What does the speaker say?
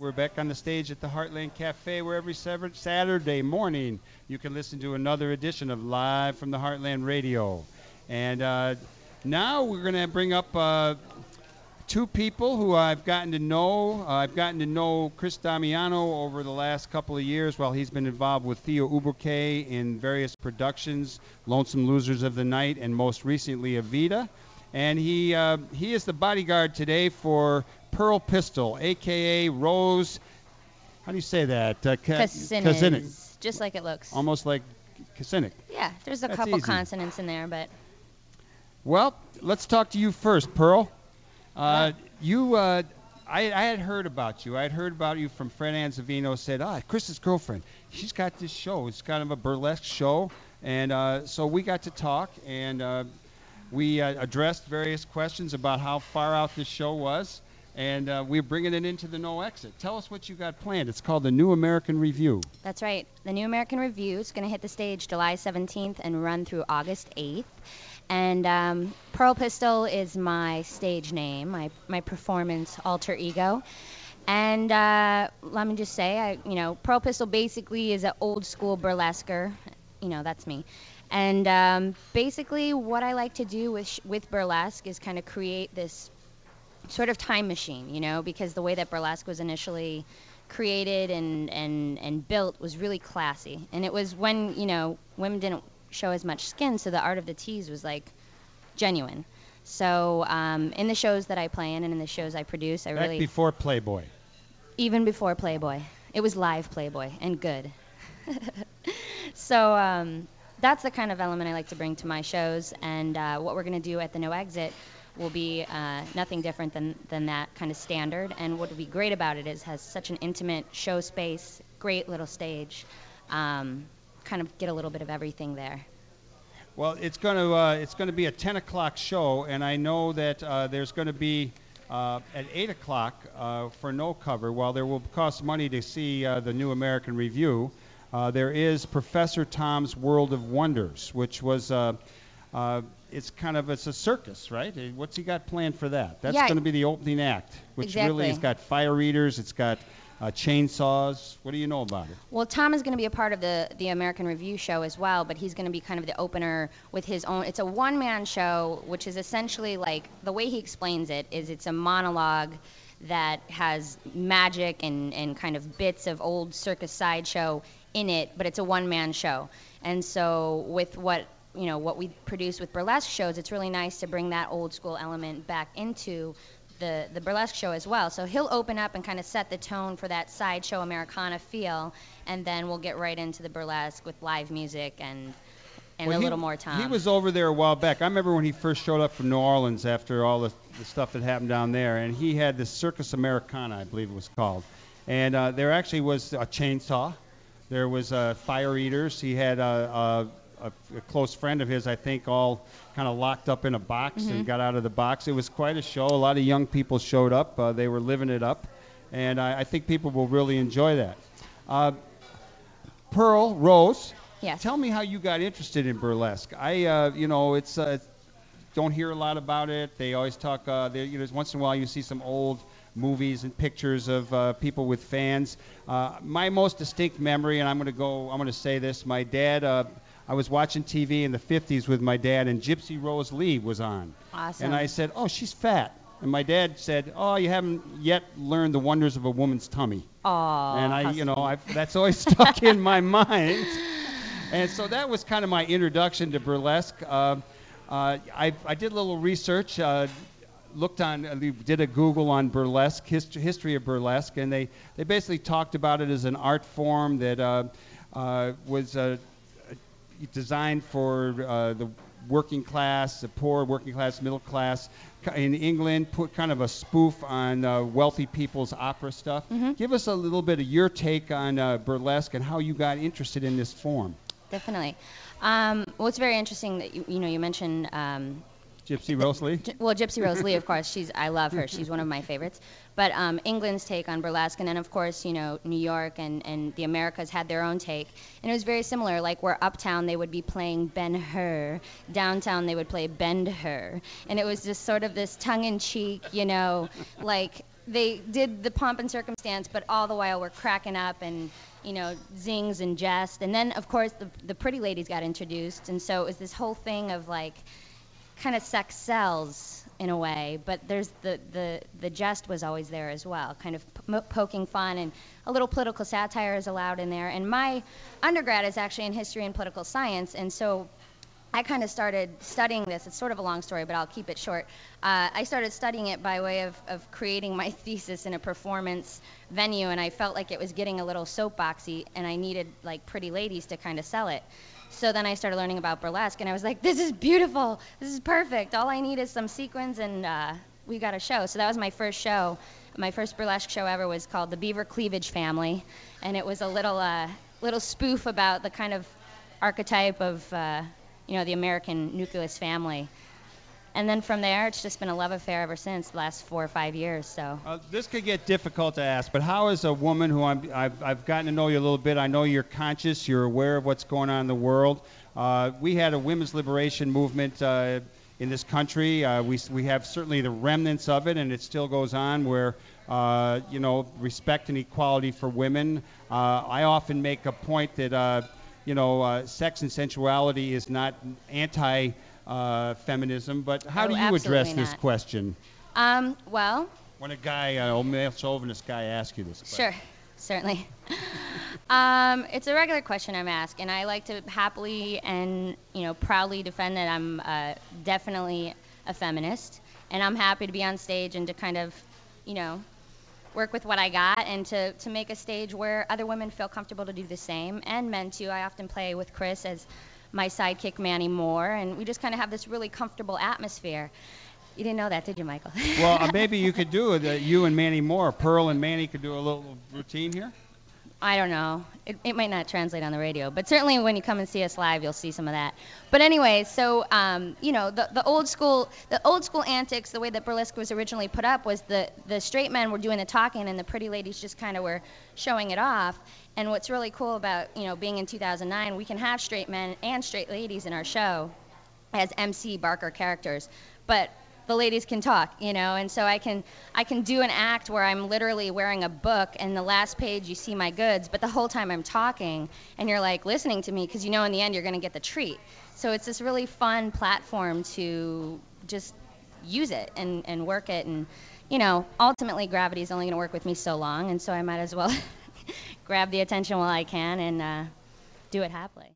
We're back on the stage at the Heartland Cafe, where every Saturday morning you can listen to another edition of Live from the Heartland Radio. And now we're going to bring up two people who I've gotten to know. I've gotten to know Chris Damiano over the last couple of years while he's been involved with Theo Uberke in various productions, Lonesome Losers of the Night, and most recently Evita. And he is the bodyguard today for Pearl Pistol, a.k.a. Rose. How do you say that? Kucinich. Just like it looks. Almost like Kucinich. Yeah, there's a That's couple easy. consonants in there, but... Well, let's talk to you first, Pearl. Right. I had heard about you. I had heard about you from Fred Anzavino. Said, Chris's girlfriend, she's got this show. It's kind of a burlesque show. And so we got to talk, and we addressed various questions about how far out this show was. And we're bringing it into the No Exit. Tell us what you got planned. It's called the New American Review. That's right. The New American Review is going to hit the stage July 17th and run through August 8th. And Pearl Pistol is my stage name, my performance alter ego. And let me just say, Pearl Pistol basically is an old school burlesquer. That's me. And basically what I like to do with burlesque is kind of create this sort of time machine, because the way that burlesque was initially created and built was really classy. And it was when, women didn't show as much skin, so the art of the tease was like genuine. So in the shows that I play in and in the shows I produce, Back before Playboy. Even before Playboy. It was live Playboy and good. So that's the kind of element I like to bring to my shows, and what we're going to do at the No Exit will be nothing different than that kind of standard. And what will be great about it is has such an intimate show space, great little stage, kind of get a little bit of everything there. Well, it's going to be a 10 o'clock show, and I know that there's going to be at 8 o'clock for no cover. While there will cost money to see the New American Review, there is Professor Tom's World of Wonders, which was it's a circus, right? What's he got planned for that? That's going to be the opening act, which exactly. Really has got fire eaters, it's got chainsaws. What do you know about it? Well, Tom is going to be a part of the American Review show as well, but he's going to be kind of the opener with his own. It's a one-man show, which is essentially like, the way he explains it is it's a monologue that has magic and kind of bits of old circus sideshow in it, but it's a one-man show. And so with what we produce with burlesque shows, it's really nice to bring that old school element back into the burlesque show as well. So he'll open up and kind of set the tone for that sideshow Americana feel, and then we'll get right into the burlesque with live music and a little more time. He was over there a while back. I remember when he first showed up from New Orleans after all the stuff that happened down there, and he had this Circus Americana, I believe it was called. And there actually was a chainsaw. There was fire eaters. He had a close friend of his, I think, all kind of locked up in a box and got out of the box. It was quite a show. A lot of young people showed up. They were living it up, and I think people will really enjoy that. Pearl, Rose, yes. Tell me how you got interested in burlesque. It's don't hear a lot about it. They always talk. Once in a while you see some old movies and pictures of people with fans. My most distinct memory, and I'm going to say this. My dad. I was watching TV in the 50s with my dad, and Gypsy Rose Lee was on. Awesome. And I said, "Oh, she's fat." And my dad said, "Oh, you haven't yet learned the wonders of a woman's tummy." Oh. And that's always stuck in my mind. And so that was kind of my introduction to burlesque. I did a little research, did a Google on burlesque, history of burlesque, and they basically talked about it as an art form that was designed for the working class, the poor, working class, middle class. In England, put kind of a spoof on wealthy people's opera stuff. Give us a little bit of your take on burlesque and how you got interested in this form. Definitely. Well, it's very interesting that you mentioned Gypsy Rose Lee? Well, Gypsy Rose Lee, of course. I love her. She's one of my favorites. But England's take on burlesque, and then, of course, New York and the Americas had their own take. And it was very similar. Like, where uptown they would be playing Ben-Hur, downtown they would play Bend-Her. And it was just sort of this tongue-in-cheek, like they did the pomp and circumstance, but all the while we're cracking up and, zings and jest. And then, of course, the pretty ladies got introduced. And so it was this whole thing of, like, kind of sex sells in a way, but there's the jest was always there as well, kind of poking fun, and a little political satire is allowed in there. And my undergrad is actually in history and political science, and so I kind of started studying this. It's sort of a long story, but I'll keep it short. I started studying it by way of creating my thesis in a performance venue, and I felt like it was getting a little soapboxy, and I needed, like, pretty ladies to kind of sell it. So then I started learning about burlesque, and I was like, this is beautiful. This is perfect. All I need is some sequins, and we got a show. So that was my first show. My first burlesque show ever was called The Beaver Cleavage Family, and it was a little spoof about the kind of archetype of the American nucleus family. And then from there, it's just been a love affair ever since, the last 4 or 5 years. So this could get difficult to ask, but how is a woman who I've gotten to know you a little bit, I know you're conscious, you're aware of what's going on in the world. We had a women's liberation movement in this country. We have certainly the remnants of it, and it still goes on, where respect and equality for women. I often make a point that sex and sensuality is not anti-feminism, but how do you address this question? Well, when a guy, old male chauvinist guy, asks you this question. Sure, certainly. It's a regular question I'm asked, and I like to happily and proudly defend that I'm definitely a feminist, and I'm happy to be on stage and to kind of, work with what I got, and to make a stage where other women feel comfortable to do the same, and men too. I often play with Chris as my sidekick, Manny Moore, and we just kind of have this really comfortable atmosphere. You didn't know that, did you, Michael? Well, maybe you could do it, you and Manny Moore. Pearl and Manny could do a little routine here. I don't know. It might not translate on the radio, but certainly when you come and see us live, you'll see some of that. But anyway, so the old school antics, the way that burlesque was originally put up was the straight men were doing the talking and the pretty ladies just kind of were showing it off. And what's really cool about being in 2009, we can have straight men and straight ladies in our show as MC Barker characters, but the ladies can talk, and so I can do an act where I'm literally wearing a book, and the last page you see my goods, but the whole time I'm talking, and you're like listening to me, because in the end you're going to get the treat. So it's this really fun platform to just use it and work it, and ultimately gravity's only going to work with me so long, and so I might as well grab the attention while I can and do it happily.